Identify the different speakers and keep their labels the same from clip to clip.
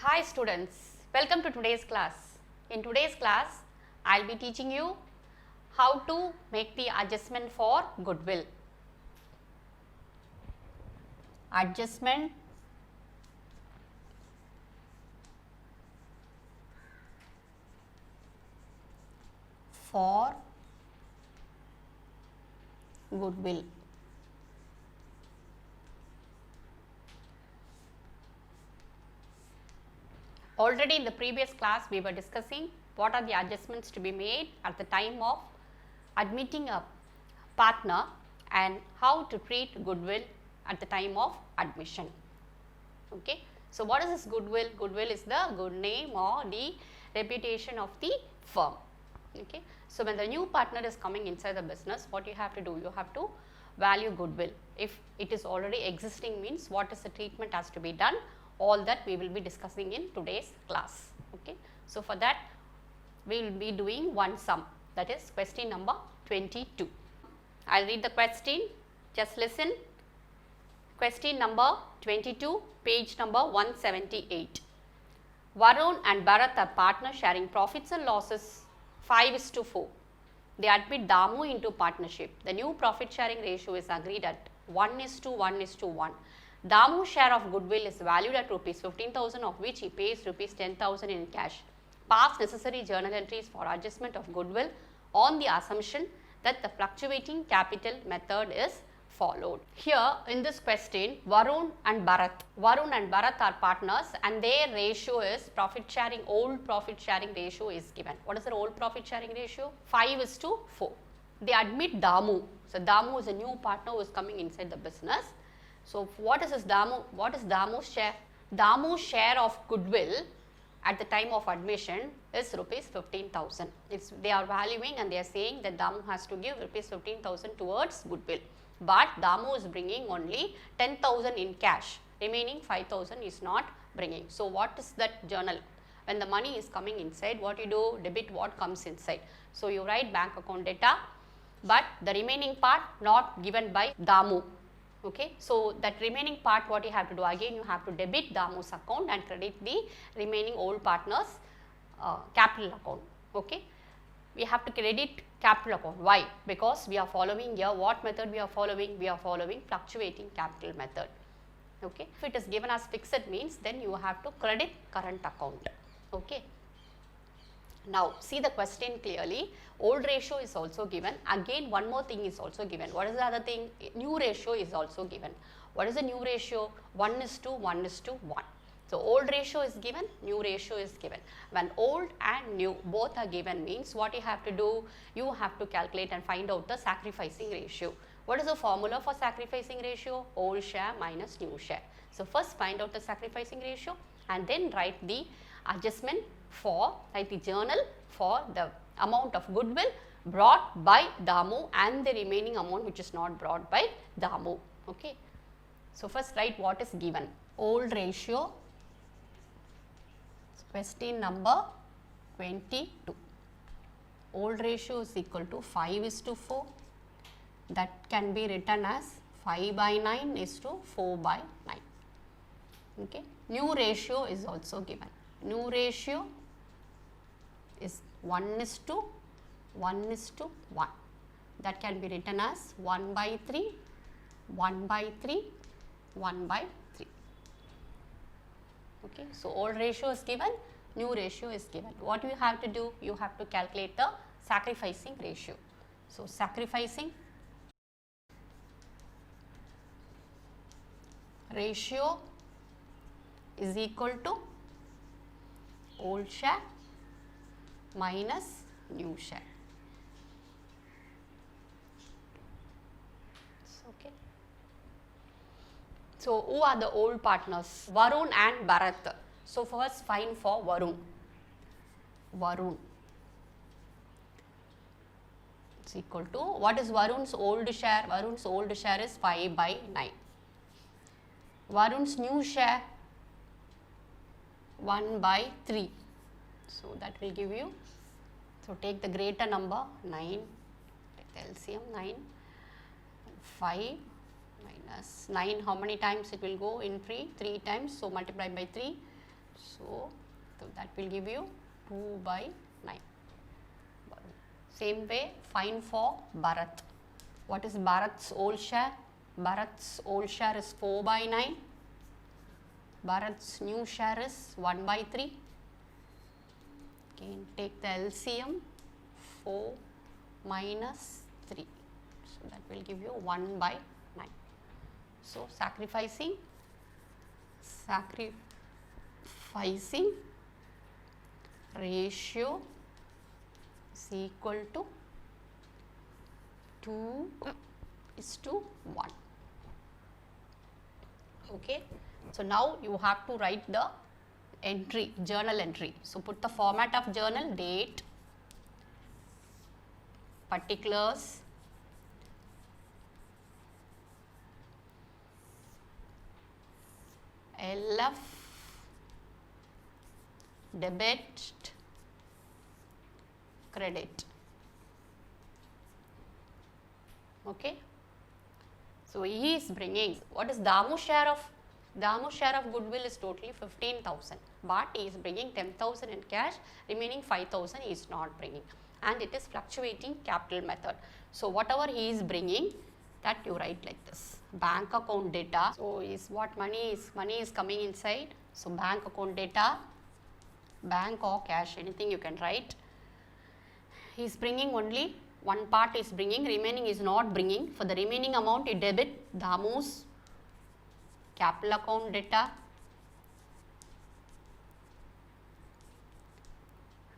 Speaker 1: Hi students, welcome to today's class. In today's class, I will be teaching you how to make the adjustment for goodwill. Adjustment for goodwill. Already in the previous class, we were discussing what are the adjustments to be made at the time of admitting a partner and how to treat goodwill at the time of admission. Okay. So, what is this goodwill? Goodwill is the good name or the reputation of the firm. Okay. So, when the new partner is coming inside the business, what you have to do? You have to value goodwill. If it is already existing, means what is the treatment has to be done, all that we will be discussing in today's class. Okay. So, for that we will be doing one sum, that is question number 22. I will read the question, just listen. Question number 22, page number 178. Varun and Bharat are partners sharing profits and losses 5:4. They admit Damu into partnership. The new profit sharing ratio is agreed at 1:1:1. Damu's share of goodwill is valued at rupees 15,000, of which he pays rupees 10,000 in cash. Pass necessary journal entries for adjustment of goodwill on the assumption that the fluctuating capital method is followed. Here in this question, Varun and Bharat are partners and their ratio is profit sharing, old profit sharing ratio is given. What is the old profit sharing ratio? 5:4. They admit Damu. So, Damu is a new partner who is coming inside the business. So, what is this Damu? What is Damu's share? Damu's share of goodwill at the time of admission is rupees 15,000. They are valuing and they are saying that Damu has to give rupees 15,000 towards goodwill. But Damu is bringing only 10,000 in cash, remaining 5,000 is not bringing. So, what is that journal? When the money is coming inside, what you do? Debit what comes inside. So, you write bank account data, but the remaining part not given by Damu. Okay. So, that remaining part what you have to do, again you have to debit Damu's account and credit the remaining old partner's capital account. Okay. We have to credit capital account. Why? Because we are following here, what method we are following? We are following fluctuating capital method. Okay. If it is given as fixed means, then you have to credit current account. Okay. Now, see the question clearly. Old ratio is also given. Again, one more thing is also given. What is the other thing? New ratio is also given. What is the new ratio? 1:1:1. So, old ratio is given, new ratio is given. When old and new both are given means, what you have to do? You have to calculate and find out the sacrificing ratio. What is the formula for sacrificing ratio? Old share minus new share. So, first find out the sacrificing ratio and then write the adjustment for, write the journal for the amount of goodwill brought by Damu and the remaining amount which is not brought by Damu. Okay. So, first write what is given. Old ratio, question number 22. Old ratio is equal to 5:4. That can be written as 5/9:4/9. Okay. New ratio is also given. New ratio is 1:1:1. That can be written as 1/3, 1/3, 1/3. Okay. So, old ratio is given, new ratio is given. What you have to do? You have to calculate the sacrificing ratio. So, sacrificing ratio is equal to old share minus new share. Okay. So, who are the old partners? Varun and Bharat. So, first find for Varun. Varun is equal to, what is Varun's old share? Varun's old share is 5/9. Varun's new share 1/3. So, that will give you, so take the greater number 9, take the LCM 9, 5 minus 9, how many times it will go in 3? 3 times. So, multiply by 3. So that will give you 2 by 9. Same way, find for Bharat. What is Bharat's old share? Bharat's old share is 4 by 9. Bharat's new share is 1 by 3. Again, take the LCM, 4 minus 3. So that will give you 1 by 9. So sacrificing ratio is equal to 2:1. Okay. So now you have to write the entry, journal entry. So put the format of journal, date, particulars, LF, debit, credit. Okay. So he is bringing, what is Damu's share of? Damu's share of goodwill is totally 15,000, but he is bringing 10,000 in cash, remaining 5,000 he is not bringing, and it is fluctuating capital method. So whatever he is bringing, that you write like this, bank account data. So is what money is coming inside. So bank account data, bank or cash, anything you can write. He is bringing only one part is bringing, remaining is not bringing. For the remaining amount, you debit Damu's capital account data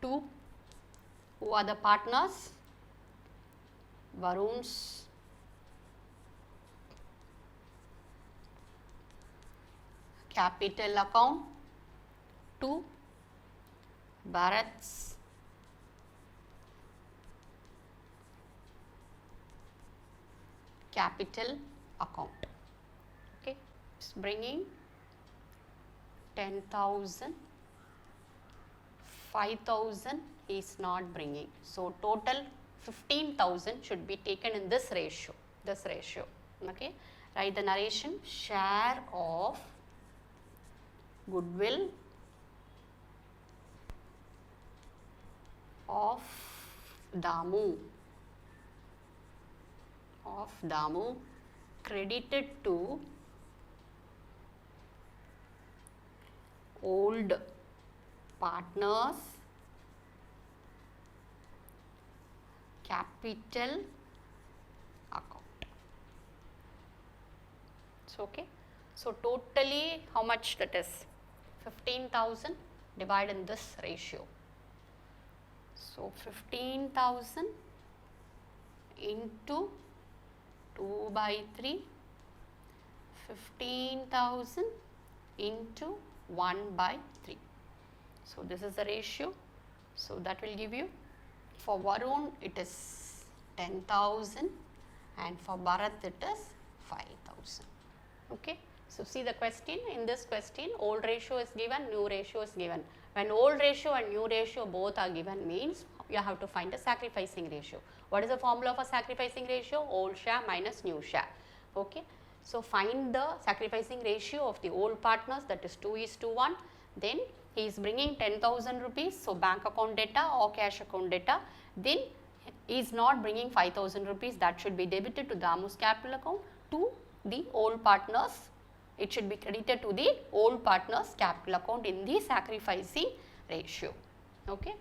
Speaker 1: to who are the partners? Varun's capital account to Bharat's capital account. Okay, it's bringing 10,000, 5,000 is not bringing. So total 15,000 should be taken in this ratio. Okay, write the narration, share of goodwill of Damu credited to old partners capital account. So okay, so totally how much that is? 15,000 divided in this ratio. So 15,000 into 2 by 3, 15,000 into 1 by 3. So this is the ratio. So that will give you, for Varun it is 10,000 and for Bharat it is 5,000. Okay. So see the question, in this question old ratio is given, new ratio is given. When old ratio and new ratio both are given means you have to find a sacrificing ratio. What is the formula for sacrificing ratio? Old share minus new share. Okay. So find the sacrificing ratio of the old partners, that is 2:1. Then he is bringing 10,000 rupees. So bank account data or cash account data. Then he is not bringing 5,000 rupees, that should be debited to Damu's capital account to the old partners. It should be credited to the old partners capital account in the sacrificing ratio. Okay.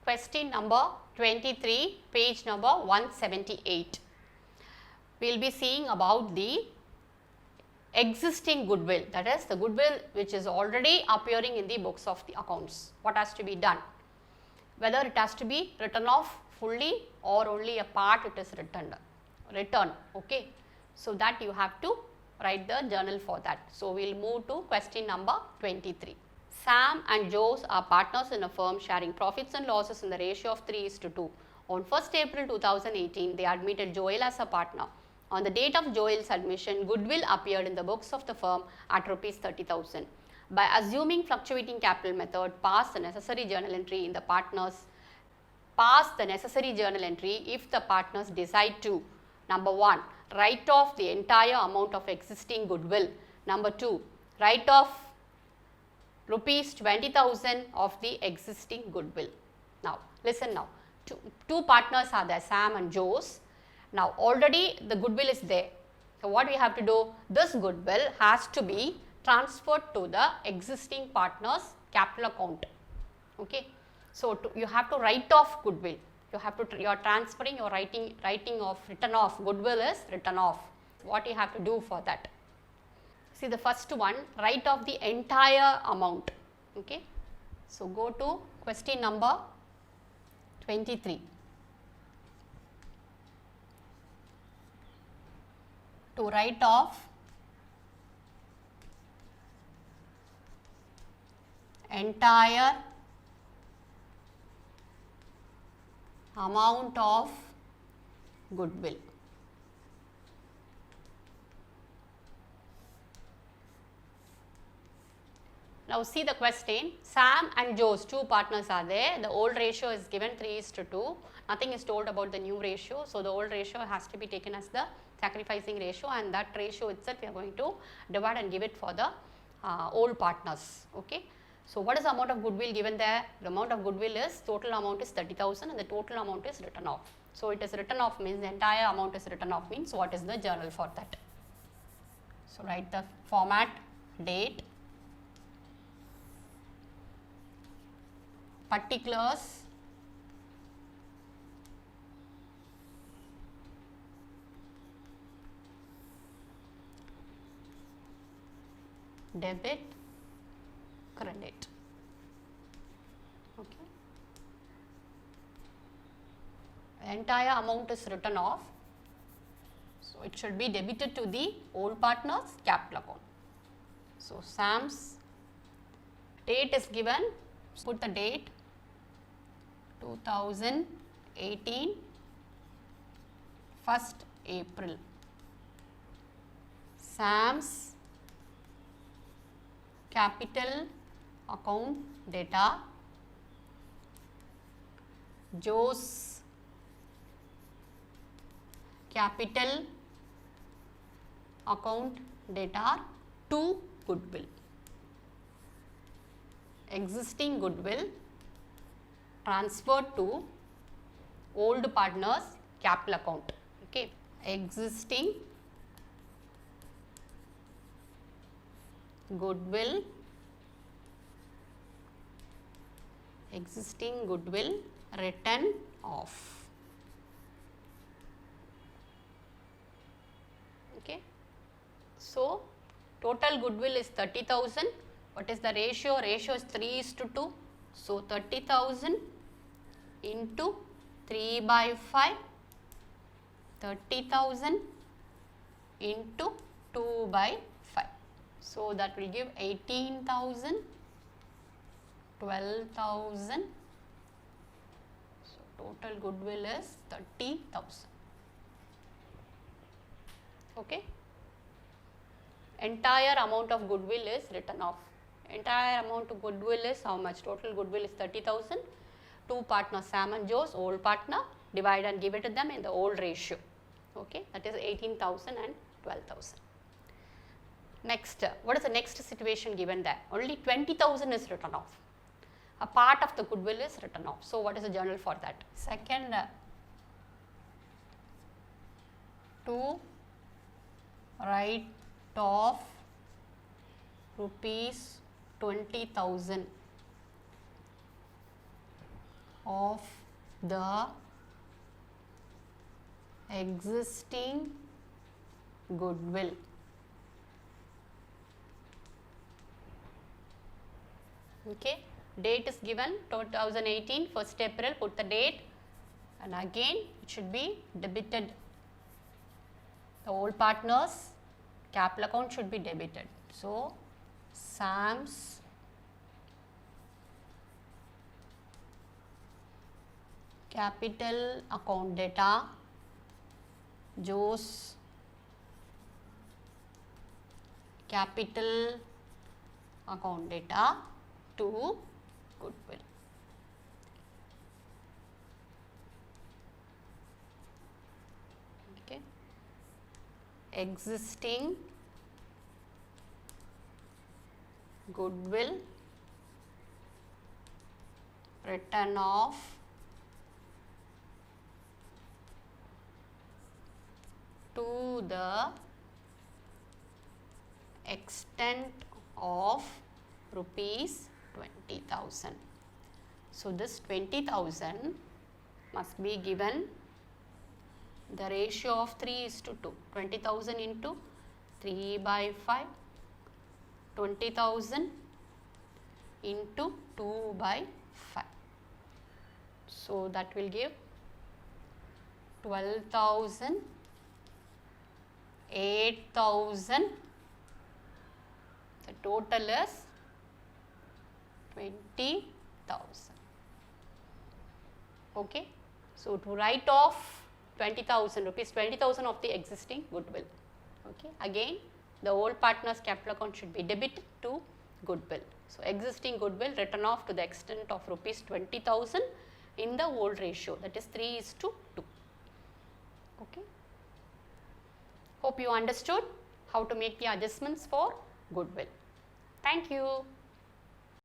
Speaker 1: Question number 23, page number 178. We will be seeing about the existing goodwill, that is the goodwill which is already appearing in the books of the accounts. What has to be done? Whether it has to be written off fully or only a part it is returned. Okay. So that you have to write the journal for that. So we will move to question number 23. Sam and Jose are partners in a firm sharing profits and losses in the ratio of 3:2. On 1st April 2018, they admitted Joel as a partner. On the date of Joel's admission, goodwill appeared in the books of the firm at rupees 30,000. By assuming fluctuating capital method, pass the necessary journal entry in the partners. Pass the necessary journal entry if the partners decide to. Number 1. write off the entire amount of existing goodwill. Number 2, write off rupees 20,000 of the existing goodwill. Now, listen now, two partners are there, Sam and Jose. Now, already the goodwill is there. So, what we have to do, this goodwill has to be transferred to the existing partner's capital account. Okay. So, you have to write off goodwill. You are transferring, you are writing off, written off, goodwill is written off. What you have to do for that? See the first one, write off the entire amount. Okay. So, go to question number 23. To write off entire amount of goodwill. Now, see the question, Sam and Jose, two partners are there, the old ratio is given 3:2, nothing is told about the new ratio. So, the old ratio has to be taken as the sacrificing ratio, and that ratio itself we are going to divide and give it for the old partners. Okay. So, what is the amount of goodwill given there? The amount of goodwill is, total amount is 30,000 and the total amount is written off. So, it is written off means the entire amount is written off means what is the journal for that? So, write the format, date, particulars, debit, credit. Okay. The entire amount is written off. So, it should be debited to the old partner's capital account. So, Sam's date is given, put the date 2018 1st April. Sam's capital account data, Joe's capital account data to goodwill. Existing goodwill transferred to old partner's capital account. Okay. Existing goodwill, written off. Okay. So, total goodwill is 30,000. What is the ratio? Ratio is 3:2. So, 30,000 into 3/5, 30,000 into 2/5. So, that will give 18,000, 12,000. So, total goodwill is 30,000. Okay. Entire amount of goodwill is written off. Entire amount of goodwill is how much? Total goodwill is 30,000. Two partners, Sam and Jose, old partner, divide and give it to them in the old ratio. Okay, that is 18,000 and 12,000. Next, what is the next situation given there? Only 20,000 is written off. A part of the goodwill is written off. So, what is the journal for that? Second, to write off rupees 20,000 of the existing goodwill. Okay. Date is given 2018 1st April, put the date, and again it should be debited. The old partners capital account should be debited. So, Sam's capital account data, Joe's capital account data to goodwill. Okay. existing goodwill written off to the extent of rupees 20,000. So, this 20,000 must be given the ratio of 3:2, 20,000 into 3 by 5, 20,000 into 2 by 5. So, that will give 12,000, 8,000, the total is 20,000. Okay. So, to write off 20,000 rupees, 20,000 of the existing goodwill. Okay. Again, the old partner's capital account should be debited to goodwill. So, existing goodwill written off to the extent of rupees 20,000 in the old ratio, that is 3:2. Okay. Hope you understood how to make the adjustments for goodwill. Thank you.